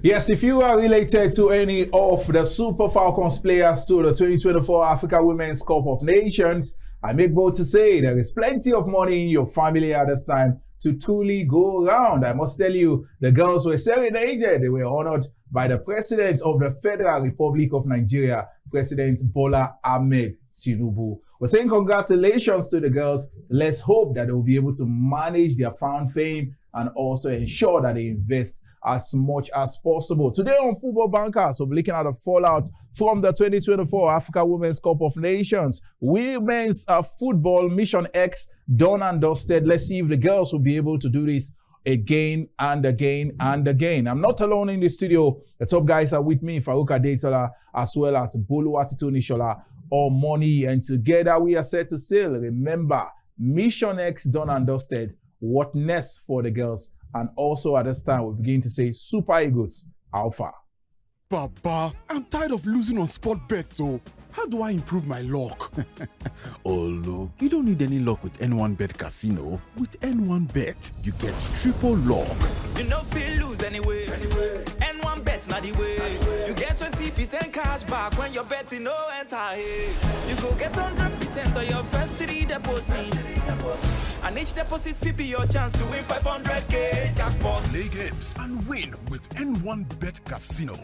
Yes, if you are related to any of the Super Falcons players to the 2024 Africa Women's Cup of Nations, I make bold to say there is plenty of money in your family at this time to truly go around. I must tell you, the girls were serenaded. They were honored by the President of the Federal Republic of Nigeria, President Bola Ahmed Tinubu. We're saying congratulations to the girls. Let's hope that they will be able to manage their found fame and also ensure that they invest as much as possible. Today on Football Bankers, we'll be looking at the fallout from the 2024 Africa Women's Cup of Nations. Women's football Mission X done and dusted. Let's see if the girls will be able to do this again and again and again. I'm not alone in the studio. The top guys are with me, Farouk Adetola, as well as Bolu Atitonishola or Money, and together we are set to sail. Remember, Mission X done and dusted. What next for the girls? And also at this time, we begin to say Super Eagles Alpha. Baba, I'm tired of losing on sport bets, so how do I improve my luck? Oh, look, you don't need any luck with N1BET Casino. With N1BET, you get triple luck. You know feel lose anyway. N1BET not the way. You get 20% cash back when you're betting no entire. You go get 100% on your first 3 deposits. And each deposit will be your chance to win 500k jackpot. Play games and win with N1BET Casino.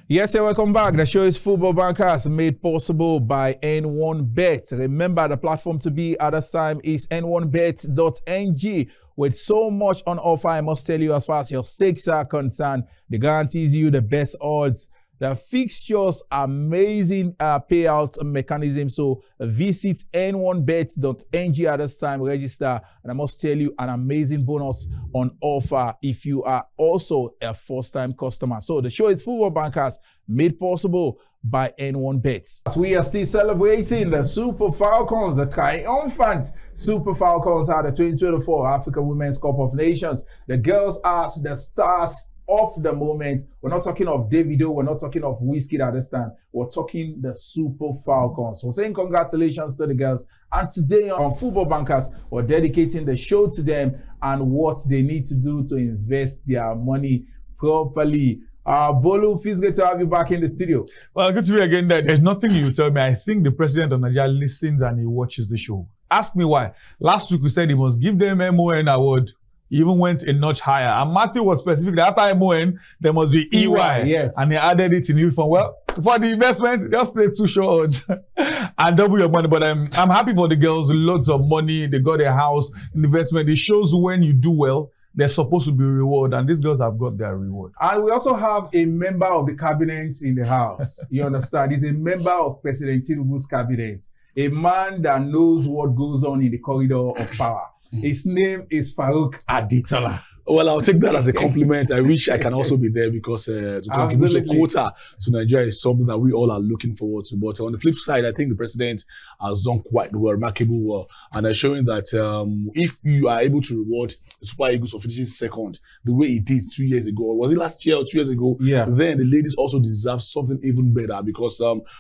Yes, welcome back. The show is Football Bankers, made possible by N1BET. Remember, the platform to be at this time is N1BET.ng. With so much on offer, I must tell you, as far as your stakes are concerned, they guarantees you the best odds. The fixtures, amazing payout mechanism. So visit N1BET.ng at this time, register, and I must tell you an amazing bonus on offer if you are also a first-time customer. So the show is Football Bankers, made possible by N1BET. We are still celebrating the Super Falcons, the triumphant Super Falcons at the 2024 Africa Women's Cup of Nations. The girls are the stars of the moment. We're not talking of Davido, we're not talking of Whiskey at this time. We're talking the Super Falcons. We're saying congratulations to the girls. And today on Football Bankers, we're dedicating the show to them and what they need to do to invest their money properly. Bolu, feels great to have you back in the studio. Well, good to be again. There's nothing you tell me. I think the president of Nigeria listens and he watches the show. Ask me why. Last week we said he must give them MON award. He even went a notch higher. And Matthew was specific that after MON, there must be EY. Yes. And he added it in uniform. Well, for the investment, just play 2 short odds and double your money. But I'm happy for the girls. Lots of money. They got their house investment. It shows when you do well, they're supposed to be rewarded. And these girls have got their reward. And we also have a member of the cabinet in the house. You understand? He's a member of President Tinubu's cabinet. A man that knows what goes on in the corridor of power. His name is Farouk Adetola. Well, I'll take that as a compliment. I wish I can also be there because to contribute a quota to Nigeria is something that we all are looking forward to. But on the flip side, I think the president has done quite well, remarkable well. And showing that if you are able to reward the Super Eagles for finishing second, the way he did 2 years ago, was it last year or 2 years ago? Yeah. Then the ladies also deserve something even better because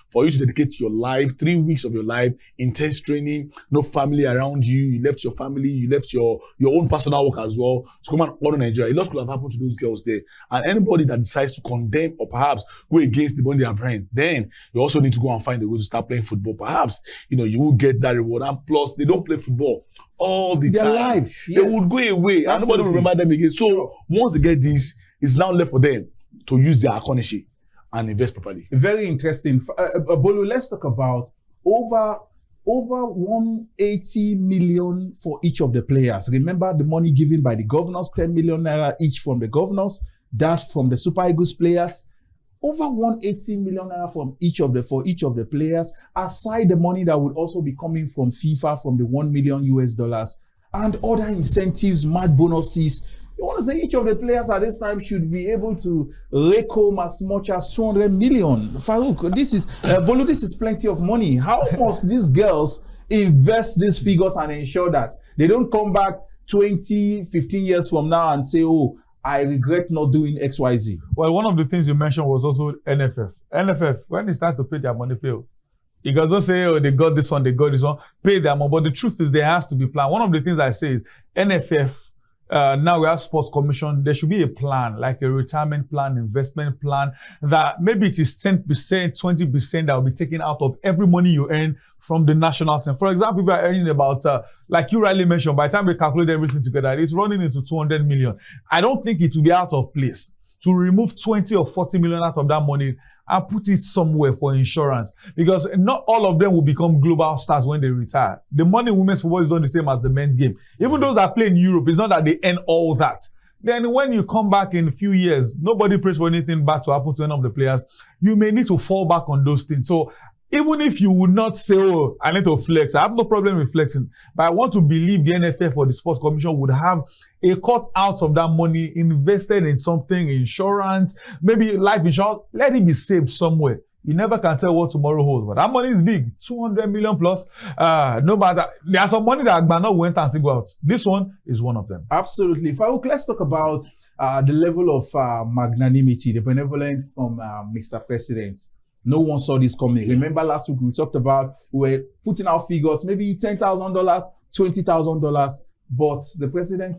for you to dedicate your life, 3 weeks of your life, intense training, no family around you, you left your family, you left your own personal work as well to come and honor Nigeria. A lot could have happened to those girls there. And anybody that decides to condemn or perhaps go against the money they are paying, then you also need to go and find a way to start playing football. Perhaps, you will get that reward. And plus, they don't play football all the Their time. lives, They yes. would go away and nobody will remember them again. So once they get this, it's now left for them to use their economy and invest properly. Very interesting. Bolu, let's talk about over 180 million for each of the players. Remember the money given by the governors, 10 million naira each from the governors, that from the Super Eagles players. Over 180 million naira for each of the players, aside the money that would also be coming from FIFA from the $1 million US and other incentives, mad bonuses. You want to say each of the players at this time should be able to rake home as much as 200 million. Farouk, this is Bolu, this is plenty of money. How must these girls invest these figures and ensure that they don't come back 20, 15 years from now and say, oh, I regret not doing XYZ? Well, one of the things you mentioned was also NFF. NFF, when they start to pay their money, you guys don't say, oh, they got this one, pay their money. But the truth is there has to be plan. One of the things I say is NFF now we have sports commission. There should be a plan, like a retirement plan, investment plan, that maybe it is 10%, 20% that will be taken out of every money you earn from the national team. For example, if you are earning about, like you rightly mentioned, by the time we calculate everything together, it's running into 200 million. I don't think it will be out of place to remove 20 or 40 million out of that money and put it somewhere for insurance, because not all of them will become global stars when they retire. The money in women's football is not the same as the men's game. Even those that play in Europe, it's not that they earn all that. Then when you come back in a few years, nobody prays for anything bad to happen to any of the players. You may need to fall back on those things. So even if you would not say, oh, I need to flex, I have no problem with flexing, but I want to believe the NFF or the Sports Commission would have a cut out of that money invested in something, insurance, maybe life insurance. Let it be saved somewhere. You never can tell what tomorrow holds, but that money is big, 200 million plus. No matter, there's some money that Agbana went and single out. This one is one of them. Absolutely. Farouk, let's talk about the level of magnanimity, the benevolence from Mr. President. No one saw this coming. Remember last week we talked about, we were putting out figures, maybe $10,000, $20,000, but the president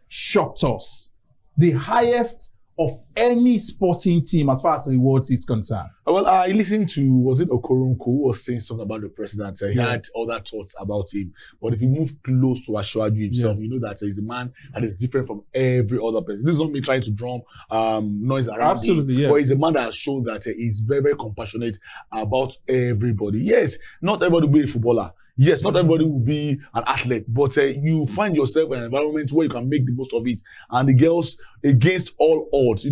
shocked us. The highest of any sporting team as far as rewards is concerned. Well, I listened to, was it Okoronko who was saying something about the president? He had other thoughts about him. But if you move close to Ashwaju himself, you know that he's a man that is different from every other person. This is not me trying to drum noise around him. But he's a man that has shown that he's very, very compassionate about everybody. Yes, not everybody will be a footballer. Yes, not everybody will be an athlete, but you find yourself in an environment where you can make the most of it. And the girls, against all odds,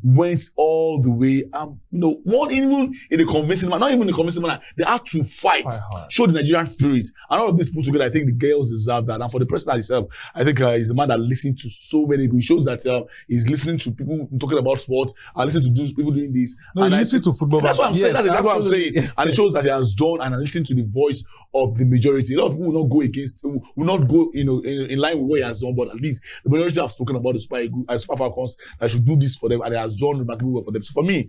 went all the way. One even in a convincing manner, not even in a convincing manner, they had to fight, show the Nigerian spirit. And all of this put together, I think the girls deserve that. And for the president himself, I think he's the man that listens to so many people. He shows that he's listening to people talking about sport, and listening to people doing this. No, and listen to football. That's what I'm saying. That's exactly what I'm saying. And it shows that he has done and listened to the voice of the majority. A lot of people will not go against, will not go, in line with what he has done, but at least the majority have spoken about the Super Falcons that should do this for them, and he has done remarkable work for them. So for me,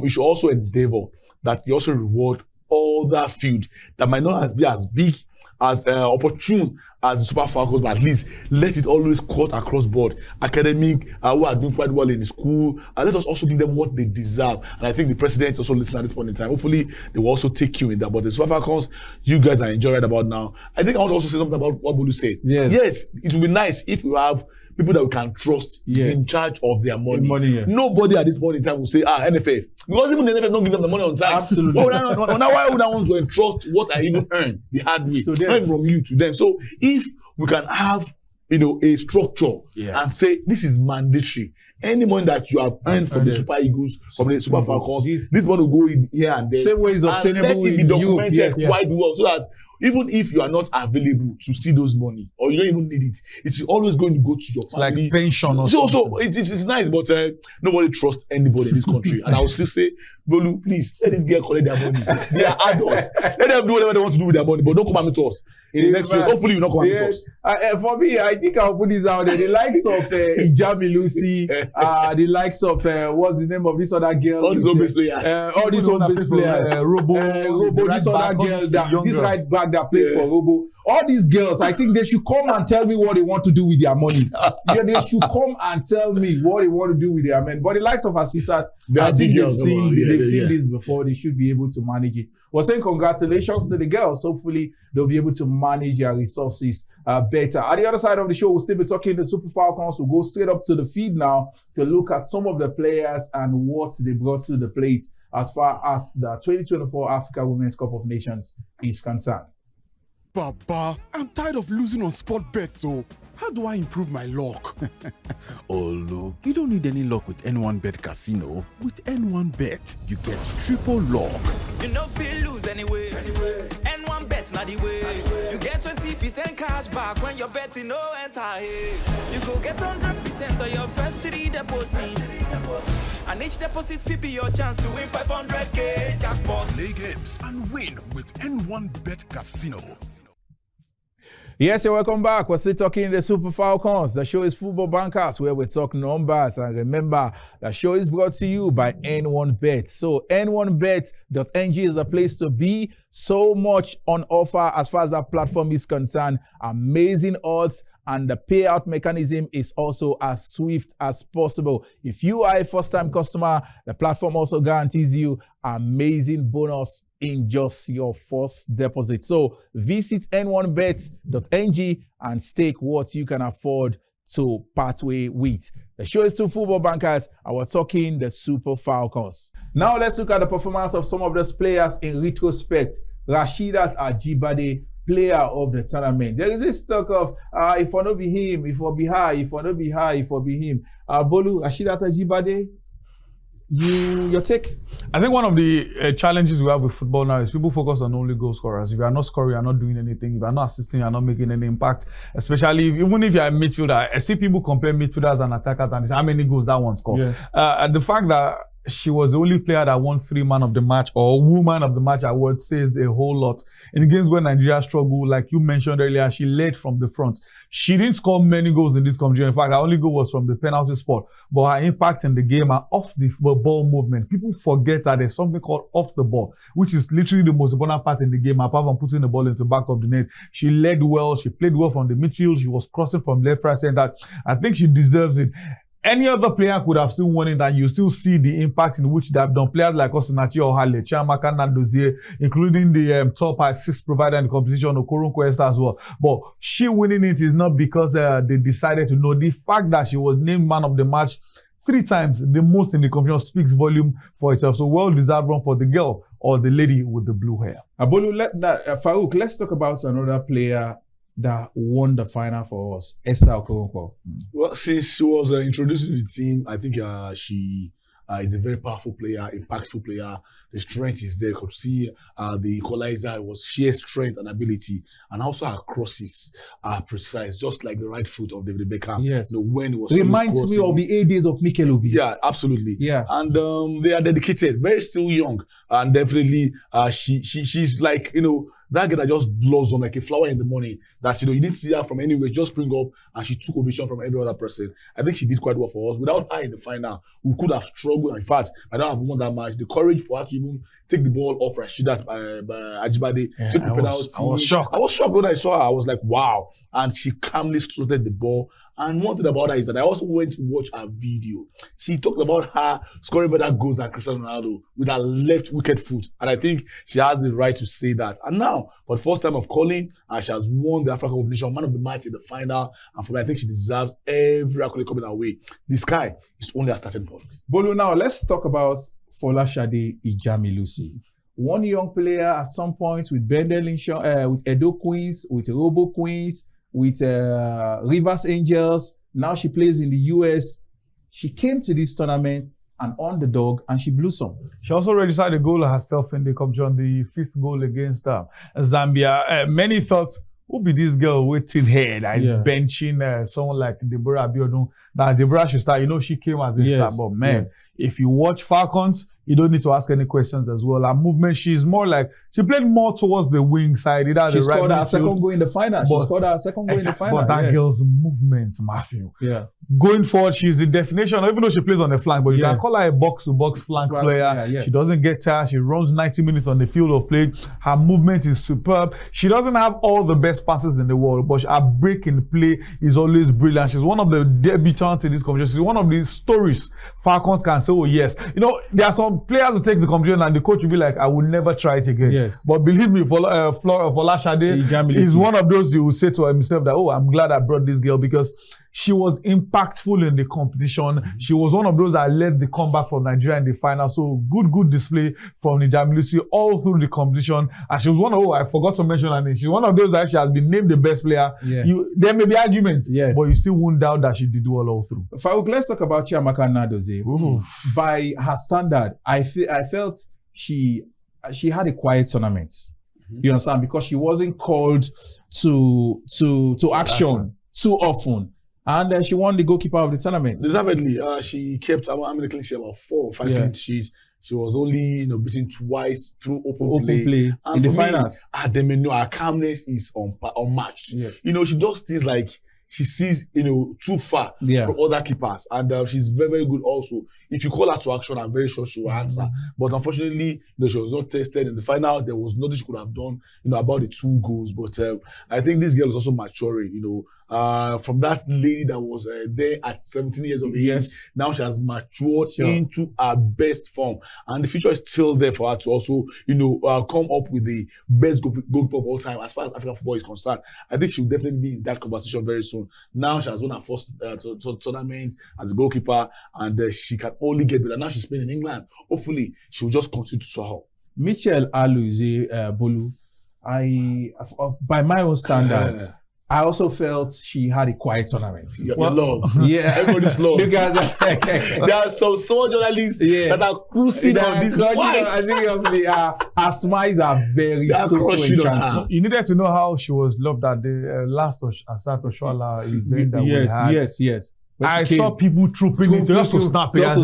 we should also endeavor that you also reward all that field that might not be as big, as opportune as the Super Falcons, but at least let it always cut across board. Academic, who are doing quite well in the school, and let us also give them what they deserve. And I think the president is also listening at this point in time. Hopefully, they will also take you in that. But the Super Falcons, you guys are enjoying right about now. I think I want to also say something about what Bolu said. Yes, it would be nice if we have people that we can trust in charge of their money. Nobody at this point in time will say, NFF. Because even the NFF don't give them the money on time. Absolutely. Why would I want to entrust what I even earn the hard way? Not from you to them. So if we can have, a structure and say, this is mandatory. Any money that you have earned from the Super Eagles, from the Super Falcons, this money will go in here and there. Same way is obtainable in documented quite well, so that even if you are not available to see those money, or you don't even need it, it's always going to go to your family. Like pension or something. So it's nice, but nobody trusts anybody in this country. And I will still say, Bolu, please, let this girl collect their money. They are adults. Let them do whatever they want to do with their money, but don't come and meet us. In the next week, hopefully you'll not come and meet us. For me, I think I'll put this out there. The likes of Ijabi Lucy, the likes of, what's the name of this other girl? All these home base players. All these home base players. Robo, this other girl, this right back that plays for Robo. All these girls, I think they should come and tell me what they want to do with their money. They should come and tell me what they want to do with their men. But the likes of Asisat, I think they've seen this before. They should be able to manage it. We're saying congratulations to the girls. Hopefully, they'll be able to manage their resources better. At the other side of the show, we'll still be talking the Super Falcons. We'll go straight up to the feed now to look at some of the players and what they brought to the plate as far as the 2024 Africa Women's Cup of Nations is concerned. Baba, I'm tired of losing on sport bets, so how do I improve my luck? Olu, you don't need any luck with N1BET Casino. With N1BET, you get triple luck. You know feel lose anyway. N1BET not the way. You get 20% cash back when you're betting no enter. You go get 100% of your first 3 deposits. And each deposit fee be your chance to win 500k jackpot. Play games and win with N1BET Casino. Yes, you're welcome back. We're still talking the Super Falcons. The show is Football Bankers, where we talk numbers. And remember, the show is brought to you by N1BET. So N1BET.ng is the place to be. So much on offer as far as that platform is concerned. Amazing odds, and the payout mechanism is also as swift as possible. If you are a first-time customer, the platform also guarantees you amazing bonus in just your first deposit. So visit N1BET.ng and stake what you can afford to part way with. The show is 2 football bankers, and we're talking the Super Falcons. Now let's look at the performance of some of those players in retrospect. Rasheedat Ajibade, player of the tournament. There is this talk of if I not be him, if I be her, if I not be her, if I be him. Bolu, Rasheedat Ajibade, your take? I think one of the challenges we have with football now is people focus on only goal scorers. If you are not scoring, you are not doing anything. If you are not assisting, you are not making any impact. Especially even if you are a midfielder. I see people compare midfielders and attackers and say how many goals that one scored. Yeah. The fact that she was the only player that won 3 man of the match or woman of the match award says a whole lot. In games where Nigeria struggled, like you mentioned earlier, she led from the front. She didn't score many goals in this competition. In fact, her only goal was from the penalty spot. But her impact in the game and off the ball movement, people forget that there's something called off the ball, which is literally the most important part in the game, apart from putting the ball into the back of the net. She led well. She played well from the midfield. She was crossing from left, right, center. I think she deserves it. Any other player could have still won it, and you still see the impact in which they have done. Players like Osinachi Ohale, Chiamaka Nadozie, including the top assist provider in the competition, Okoronko Esther as well. But she winning it is not because they decided to know. The fact that she was named man of the match 3 times, the most in the competition, speaks volume for itself. So well-deserved run for the girl or the lady with the blue hair. Abolu, Farouk, let's talk about another player that won the final for us, Esther Okoronko. Well, since she was introduced to the team, I think she is a very powerful player, impactful player. The strength is there. You could see the equalizer was sheer strength and ability, and also her crosses are precise, just like the right foot of David Beckham. Yes, when it was reminds me of the A-days of Mikel Obi. Yeah, absolutely. Yeah, and they are dedicated, very still young, and definitely she's like, you know, that girl that just blossom like a flower in the morning, that, you know, you didn't see her from anywhere, just spring up, and she took ovation from every other person. I think she did quite well for us. Without her in the final, we could have struggled. In fact, I don't have won that match. The courage for her to even take the ball off Rasheedat Ajibade, took the penalty. I was shocked. I was shocked when I saw her. I was like, wow. And she calmly slotted the ball. And one thing about her is that I also went to watch her video. She talked about her scoring better goals than Cristiano Ronaldo with her left wicked foot. And I think she has the right to say that. And now, for the first time of calling, she has won the African Cup of Nations, man of the match in the final. And for me, I think she deserves every accolade coming her way. The sky is only a starting point. Bolu, now let's talk about Folashade Ijamilusi. One young player at some point with Bendel, with Edo Queens, with Robo Queens, with Rivers Angels. Now she plays in the US. She came to this tournament an underdog and she blew some. She also registered a goal herself in the competition, the 5th goal against Zambia. Many thought, who be this girl waiting here that is benching someone like Deborah Abiodun? That Deborah should start. You know, she came as a start, but man, if you watch Falcons, you don't need to ask any questions as well. Her movement, she's more like, she played more towards the wing side. She scored her second goal in the final. But that girl's movement, Matthew. Yeah. Going forward, she's the definition, even though she plays on the flank, but you can call her a box-to-box flank player. She doesn't get tired. She runs 90 minutes on the field of play. Her movement is superb. She doesn't have all the best passes in the world, but her break in play is always brilliant. She's one of the debutants in this competition. She's one of the stories Falcons can say, oh yes. You know, there are some players who take the competition and the coach will be like, I will never try it again. Yes. But believe me, Folashade is one of those you will say to himself that, oh, I'm glad I brought this girl because she was impactful in the competition. She was one of those that led the comeback for Nigeria in the final. So good display from Ijamilusi all through the competition. And she was one of, I forgot to mention her name. She's one of those that actually has been named the best player. Yeah. There may be arguments, but you still won't doubt that she did well all through. Farouk, let's talk about Chiamaka Nadozie. By her standard, I felt she had a quiet tournament. You understand? Because she wasn't called to action too often. And she won the goalkeeper of the tournament. Deservedly, she kept how many clean sheets? About 4 or 5 clean sheets. She was only beaten twice through open play. And in the finals. Her calmness is unmatched. Yes. You know, she does things like she sees, too far from other keepers. And she's very, very good also. If you call her to action, I'm very sure she will answer. But unfortunately, she was not tested in the final. There was nothing she could have done, about the 2 goals. But I think this girl is also maturing, from that lady that was there at 17 years of age. Yes. Now she has matured Sure. into her best form, and the future is still there for her to also, come up with the best goalkeeper of all time as far as African football is concerned. I think she'll definitely be in that conversation very soon. Now she has won her first tournament as a goalkeeper, and she can only get better. Now she's playing in England. Hopefully, she'll just continue to soar. Michelle Aluze Bolu, by my own standard, I also felt she had a quiet tournament. Your love. Yeah. Everybody's love. Look at that. There are some journalists that are cruising on this. Why? I think her smiles are very They are so crushing on enchanting. her. You needed to know how she was loved at the last Asat Oshoala event that we had. Yes. When I she saw came, people trooping into just to snap. just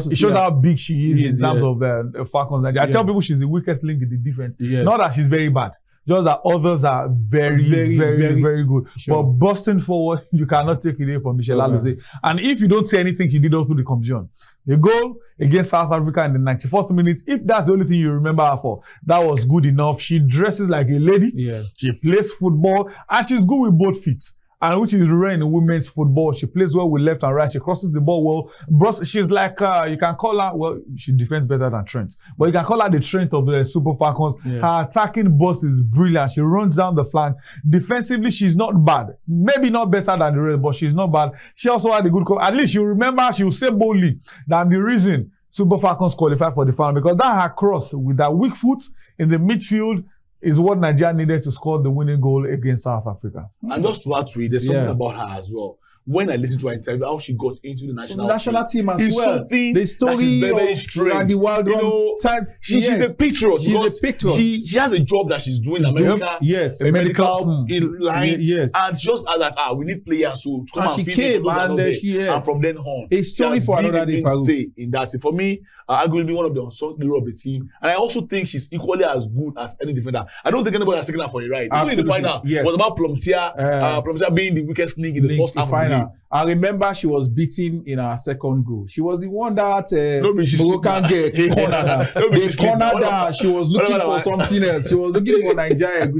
to It shows snap. how big she is Yes, in terms of Falcons. I tell people she's the weakest link in the defense. Yes. Not that she's very bad. Just that others are very, very good. Sure. But busting forward, you cannot take it away from Michelle Aluze. And if you don't say anything she did all through the competition, the goal against South Africa in the 94th minute, if that's the only thing you remember her for, that was good enough. She dresses like a lady. Yeah. She plays football, and she's good with both feet. And which is rare in women's football. She plays well with left and right. She crosses the ball well. She's like, you can call her, well, she defends better than Trent. But you can call her the Trent of the Super Falcons. Yeah. Her attacking boss is brilliant. She runs down the flank. Defensively, she's not bad. Maybe not better than the rest, but she's not bad. She also had a good call. At least you remember, she will say boldly that the reason Super Falcons qualified for the final, because that her cross with that weak foot in the midfield is what Nigeria needed to score the winning goal against South Africa. And just to add to it, there's something about her as well. When I listened to her interview, how she got into the national team as is well. something The story that is very, very of strange. Randy Waldron. She's a patriot. She's because a patriot. She has a job that she's doing in America. Yes. A medical line. Yes. And just that we need players to come And she feed came those that are and not there. she And from then on, a story she for has another been day, a Farouk. mainstay in that. For me, arguably one of the unsung hero of the team. And I also think she's equally as good as any defender. I don't think anybody has taken her for a ride. Even in the final, Yes. it was about Plumtier being the weakest link in the first half of the game. I remember she was beaten in her second goal. She was the one that Moroccan girl cornered her. They cornered her. She was looking for something else. She was looking for Nigeria.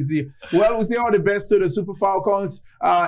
Well, we say all the best to the Super Falcons.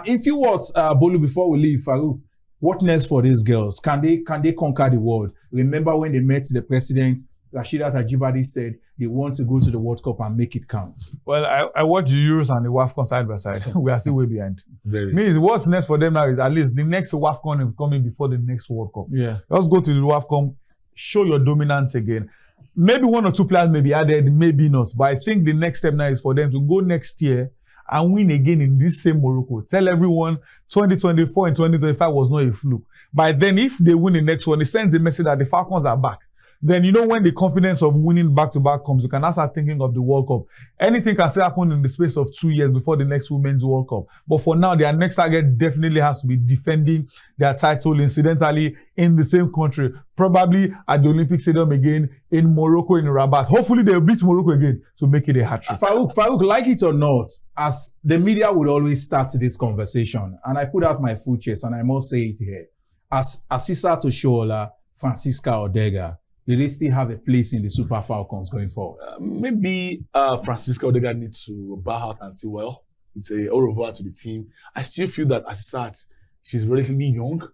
In few words, Bolu, before we leave, Farouk, what next for these girls? Can they conquer the world? Remember when they met the president, Rasheedat Ajibade said they want to go to the World Cup and make it count. Well, I watched the Euros and the WAFCON side by side. We are still way behind. Means what's next for them now is at least the next WAFCON is coming before the next World Cup. Yeah. Let's go to the WAFCON, show your dominance again. Maybe one or two players may be added, maybe not. But I think the next step now is for them to go next year and win again in this same Morocco. Tell everyone 2024 and 2025 was not a fluke. But then if they win the next one, it sends a message that the Falcons are back. Then when the confidence of winning back-to-back comes, you can now start thinking of the World Cup. Anything can still happen in the space of 2 years before the next Women's World Cup. But for now, their next target definitely has to be defending their title, incidentally, in the same country. Probably at the Olympic Stadium again, in Morocco, in Rabat. Hopefully, they'll beat Morocco again to make it a hat-trick. Farouk, like it or not, as the media would always start this conversation, and I put out my full chest, and I must say it here, as Asisa Toshola, Francisca Odega, do they still have a place in the Super Falcons going forward? Maybe Francisca Odega needs to bow out and say, well, it's a au revoir to the team. I still feel that Asisat, she's relatively young.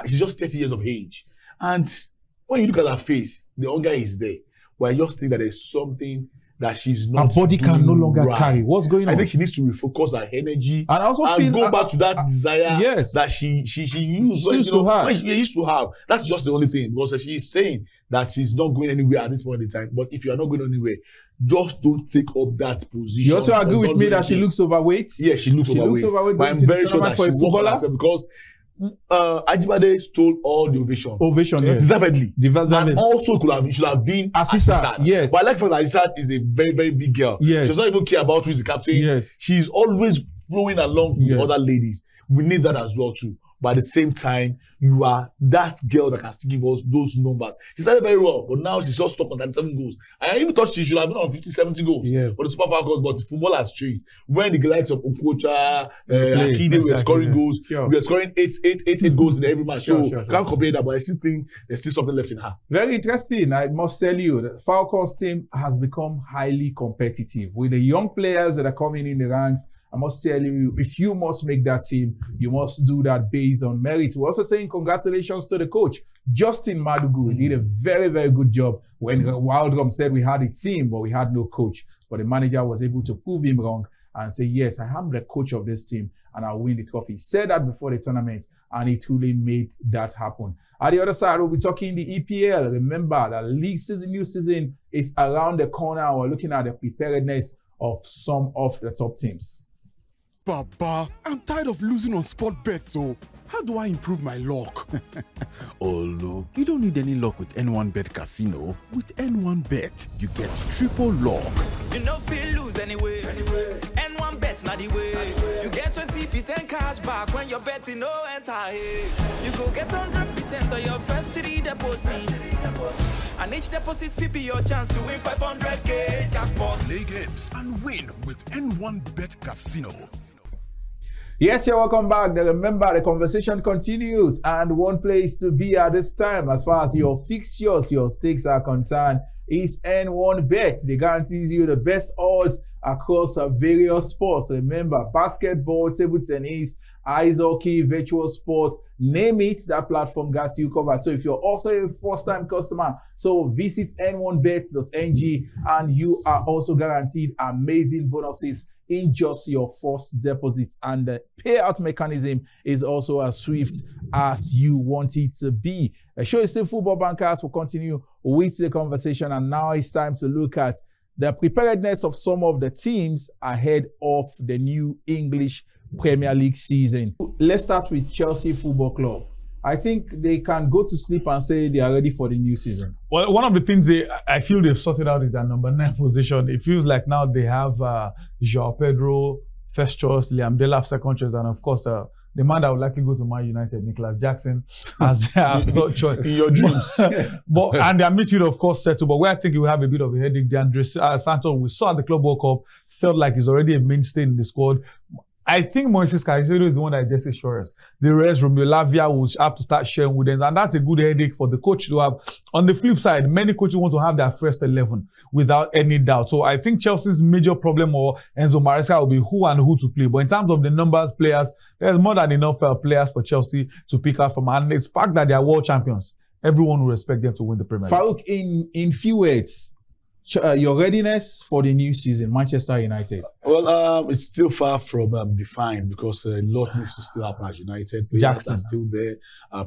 She's just 30 years of age. And when you look at her face, the hunger is there. But I just think that there's something that she's not. Her body can no longer right. carry. What's going on? I think she needs to refocus her energy and also feel go back to that desire that she used to have. That's just the only thing, because she's saying that she's not going anywhere at this point in time. But if you are not going anywhere, just don't take up that position. You also agree with me that she looks overweight? Yeah, she looks overweight. But I'm very sure that she works on herself, because Ajibade stole all the ovation. Yes. Deservedly. And also it should have been Asisat. Yes. But I like the fact that Asisat is a very, very big girl. Yes. She does not even care about who is the captain. Yes. She's always flowing along with other ladies. We need that as well too. But at the same time, you are that girl that can still give us those numbers. She started very well, but now she's just stuck on 37 goals. I even thought she should have been on 50, 70 goals for the Super Falcons, but the football has changed. When the likes of Okocha, Akide were scoring goals, we were scoring eight goals in every match. Can't compare that, but I still think there's still something left in her. Very interesting. I must tell you, the Falcons team has become highly competitive with the young players that are coming in the ranks I must tell you, if you must make that team, you must do that based on merit. We're also saying congratulations to the coach, Justin Madugu. He did a very, very good job when Wildrum said we had a team, but we had no coach. But the manager was able to prove him wrong and say, yes, I am the coach of this team and I'll win the trophy. He said that before the tournament and he truly made that happen. At the other side, we'll be talking the EPL. Remember, the league season, new season is around the corner. We're looking at the preparedness of some of the top teams. Baba, I'm tired of losing on sport bets, so how do I improve my luck? Oh, look, you don't need any luck with N1BET Casino. With N1BET, you get triple luck. You know feel lose anyway. N1BET not the way. You get 20% cash back when you're betting no enter. You go get 100% of your first 3 deposits. And each deposit fee be your chance to win 500k jackpot. Play games and win with N1BET Casino. Yes, you're welcome back. Remember, the conversation continues, and one place to be at this time, as far as your fixtures, your stakes are concerned, is N1BET. They guarantees you the best odds across various sports. Remember, basketball, table tennis, ice hockey, virtual sports, name it, that platform got you covered. So if you're also a first-time customer, so visit n1bet.ng and you are also guaranteed amazing bonuses in just your first deposit, and the payout mechanism is also as swift as you want it to be. The show is still Football Bankers. We'll continue with the conversation, and now it's time to look at the preparedness of some of the teams ahead of the new English Premier League season. Let's start with Chelsea Football Club. I think they can go to sleep and say they are ready for the new season. Well, one of the things I feel they've sorted out is their number 9 position. It feels like now they have João Pedro, first choice, Liam Delap, second choice, and of course, the man that would likely go to Man United, Nicholas Jackson, as their third choice. In your dreams. And their midfield, of course, settled. But where I think he will have a bit of a headache, DeAndre Santos, we saw at the Club World Cup, felt like he's already a mainstay in the squad. I think Moises Caicedo is the one that just assures. The rest, Romeo Lavia, will have to start sharing with them. And that's a good headache for the coach to have. On the flip side, many coaches want to have their first 11 without any doubt. So I think Chelsea's major problem, or Enzo Maresca, will be who and who to play. But in terms of the numbers, players, there's more than enough players for Chelsea to pick out from. And it's the fact that they are world champions. Everyone will expect them to win the Premier League. Farouk, in few words, your readiness for the new season, Manchester United. Well, it's still far from defined because a lot needs to still happen at United. Players Jackson are still there.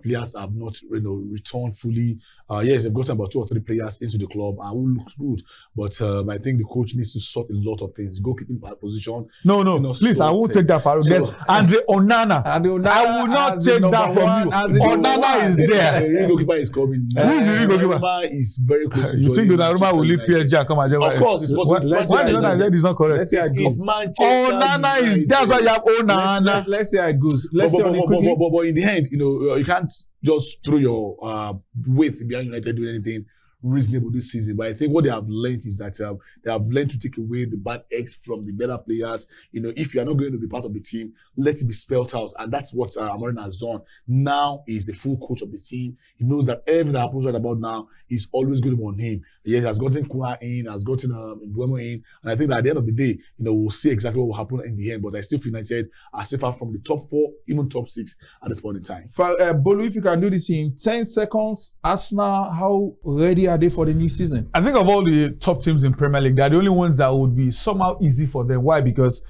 Players have not, returned fully. Yes, they've gotten about 2 or 3 players into the club and who looks good. But I think the coach needs to sort a lot of things. Goalkeeping position. No, please, I won't take that, Farouk. Yes, Andre Onana. I will not take that from you. Onana is there. The real goalkeeper is coming. Who is the real goalkeeper? Donnarumma is very close to You think Donnarumma will leave PSG and come and Of course, it's possible. Why the one said is not correct? Let's see how it goes. Onana is, that's why you have Onana. Let's see how it goes. Let's see how it quickly. But in the end, you can't just throw your weight behind United doing anything reasonable this season. But I think what they have learned is that they have learned to take away the bad eggs from the better players. If you are not going to be part of the team, let it be spelled out. And that's what Amorim has done. Now he's the full coach of the team. He knows that everything that happens right about now is always going to be on him. Yes, he has gotten Kuna in, has gotten Mbuemo in. And I think that at the end of the day, we'll see exactly what will happen in the end. But I still feel United are still far from the top 4, even top 6 at this point in time. Bolu, if you can do this in 10 seconds, Arsenal, how ready are they for the new season? I think of all the top teams in Premier League, they're the only ones that would be somehow easy for them. Why? Because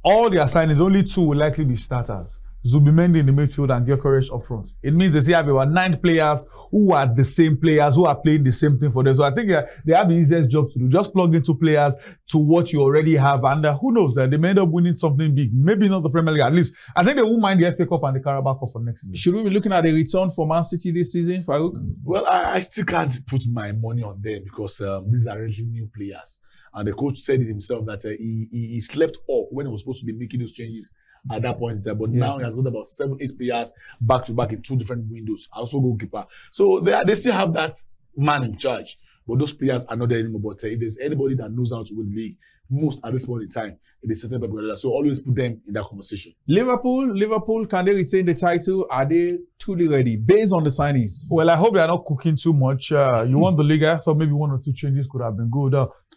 all their signings, only 2 will likely be starters. Zubimendi in the midfield and Gyökeres up front. It means they still have about 9 players who are the same players, who are playing the same thing for them. So I think they have the easiest job to do. Just plug into players to what you already have. And who knows, they may end up winning something big. Maybe not the Premier League, at least. I think they won't mind the FA Cup and the Carabao Cup for next season. Should we be looking at a return for Man City this season, Farouk? Well, I still can't put my money on them because these are relatively new players. And the coach said it himself that he slept off when he was supposed to be making those changes at that point in time. But now he has got about 7-8 players back to back in 2 different windows. Also goalkeeper. So they still have that man in charge. But those players are not there anymore. But if there's anybody that knows how to win the league, most at this point in time in the certain Pep Guardiola. So always put them in that conversation. Liverpool, can they retain the title? Are they truly ready based on the signings? Well, I hope they are not cooking too much. You won the league. I thought maybe 1 or 2 changes could have been good.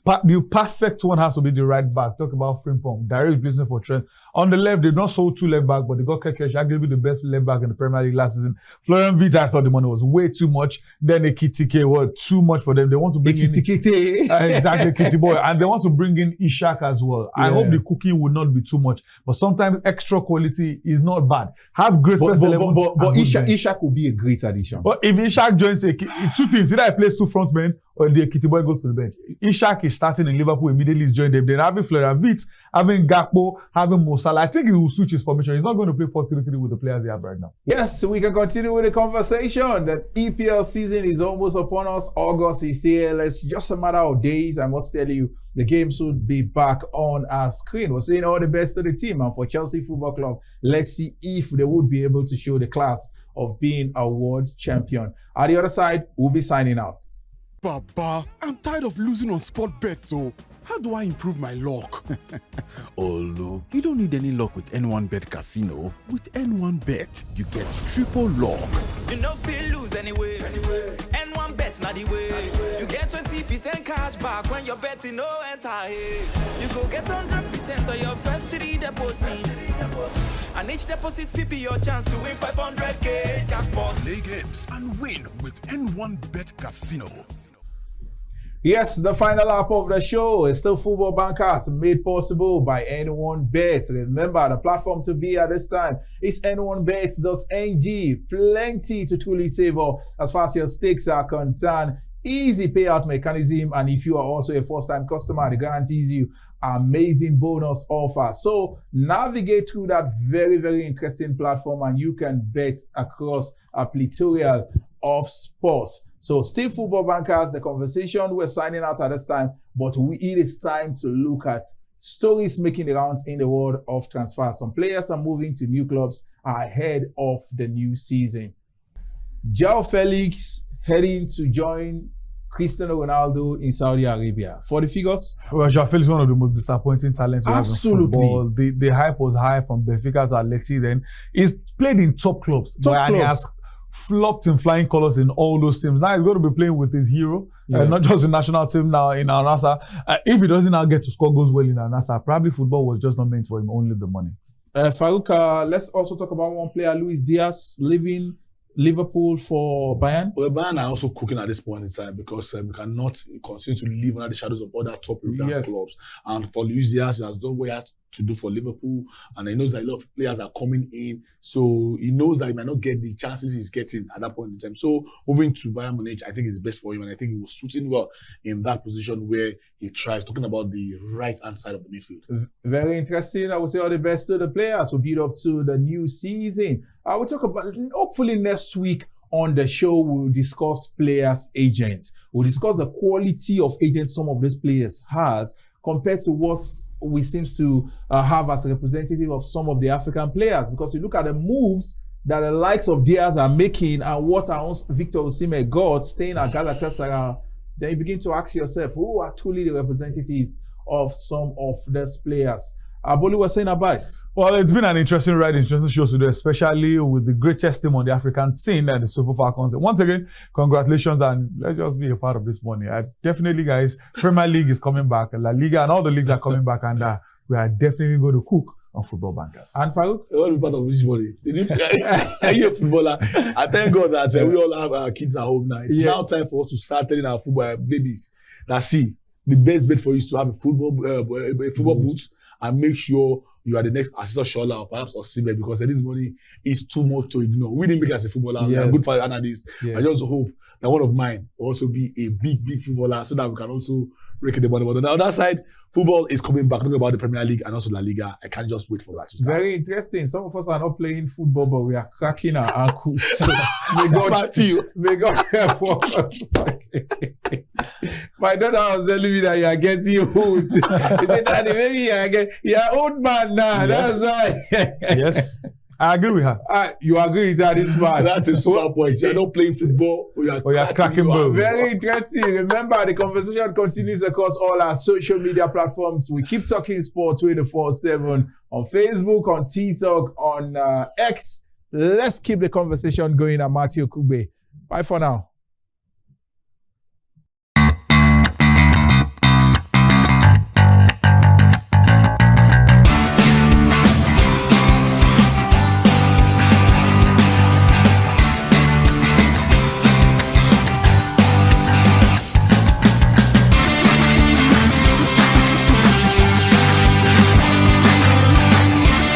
The perfect one has to be the right back. Talk about Frimpong. Direct replacement for Trent. On the left, they've not sold 2 left back, but they got Kekesh, arguably the best left back in the Premier League last season. Florian Wirtz, I thought the money was way too much. Then Ekitike was too much for them. They want to bring in exactly Kitty Boy, and they want to bring in Ishak as well. Yeah. I hope the cooking would not be too much, but sometimes extra quality is not bad. Have great first 11. But Ishak will be a great addition. But if Ishak joins, 2 things: either I plays 2 front men or the Kitty Boy goes to the bench. Ishak is starting in Liverpool, immediately he's joined them. Then having Florian Wirtz, having Gakpo, having Mo Salah. I think he will switch his formation. He's not going to play 4-3-3 with the players they have right now. Yes, we can continue with the conversation. The EPL season is almost upon us. August is here. It's just a matter of days. I must tell you, the games will be back on our screen. We're saying all the best to the team. And for Chelsea Football Club, let's see if they would be able to show the class of being a world champion. At the other side, we'll be signing out. Baba, I'm tired of losing on sport bets, so how do I improve my luck? Olu, you don't need any luck with N1BET Casino. With N1BET, you get triple luck. You know feel lose anyway. N1BET not the way. You get 20% cash back when you're betting no enter. You go get 100% on your first 3 deposits. And each deposit will be your chance to win 500k jackpot. Play games and win with N1BET Casino. Yes, the final lap of the show is still Football Bankers, made possible by N1BET. Remember, the platform to be at this time is N1BET.ng. Plenty to truly savor as far as your stakes are concerned. Easy payout mechanism, and if you are also a first-time customer, it guarantees you amazing bonus offer. So navigate through that very, very interesting platform, and you can bet across a plethora of sports. So still Football Bankers, the conversation we're signing out at this time, but it is time to look at stories making the rounds in the world of transfer. Some players are moving to new clubs ahead of the new season. João Felix heading to join Cristiano Ronaldo in Saudi Arabia. For the figures? Well, João Felix is one of the most disappointing talents we have in football. The hype was high from Benfica to Atleti. Then he's played in top clubs. And he has flopped in flying colors in all those teams. Now he's going to be playing with his hero, not just the national team now in Al Nassr. If he doesn't now get to score goals well in Al Nassr, probably football was just not meant for him, only the money. Farouk, let's also talk about one player, Luis Diaz, leaving Liverpool for Bayern. Well, Bayern are also cooking at this point in time because we cannot continue to live under the shadows of other top European clubs. And for Luis Diaz, he has done what he has to do for Liverpool, and he knows that a lot of players are coming in, so he knows that he might not get the chances he's getting at that point in time. So moving to Bayern Munich, I think is the best for him, and I think he was suiting well in that position where he tries. Talking about the right-hand side of the midfield. Very interesting. I would say all the best to the players who build up to the new season. I will talk about, hopefully next week on the show, we'll discuss players' agents. We'll discuss the quality of agents some of these players has compared to what we seem to have as a representative of some of the African players. Because you look at the moves that the likes of Diaz are making and what our own Victor Osimhen got staying at Galatasaray, then you begin to ask yourself, who are truly the representatives of some of these players? Abolu was saying advice. Well, it's been an interesting ride, interesting show today, especially with the greatest team on the African scene and the Super Falcons. Once again, congratulations, and let's just be a part of this money. Definitely, guys, Premier League is coming back, La Liga and all the leagues are coming back, and we are definitely going to cook on Football Bankers. And Farouk? I want to be part of this money. Are you a footballer? I thank God that we all have our kids at home now. It's now time for us to start telling our football babies that, see, the best bet for you is to have a football boots, and make sure you are the next Assistant Shola or perhaps Osimhen, because this money is too much to ignore. We didn't make it as a footballer. We are good for analysts. I just hope that one of mine will also be a big footballer so that we can also rake the money. But on the other side, football is coming back, talking about the Premier League and also La Liga. I can't just wait for that to start. Very interesting. Some of us are not playing football, but we are cracking our ankles. So may God help us. My daughter was telling me that you are getting old. He said, Daddy, maybe you are old man now. Yes. That's why. Yes. I agree with her. You agree with that, this man? That's a super point. You're not playing football, or you're cracking balls. Very interesting. Remember, the conversation continues across all our social media platforms. We keep talking sports 24/7 on Facebook, on TikTok, on X. Let's keep the conversation going. I'm Matthew Kugbe. Bye for now.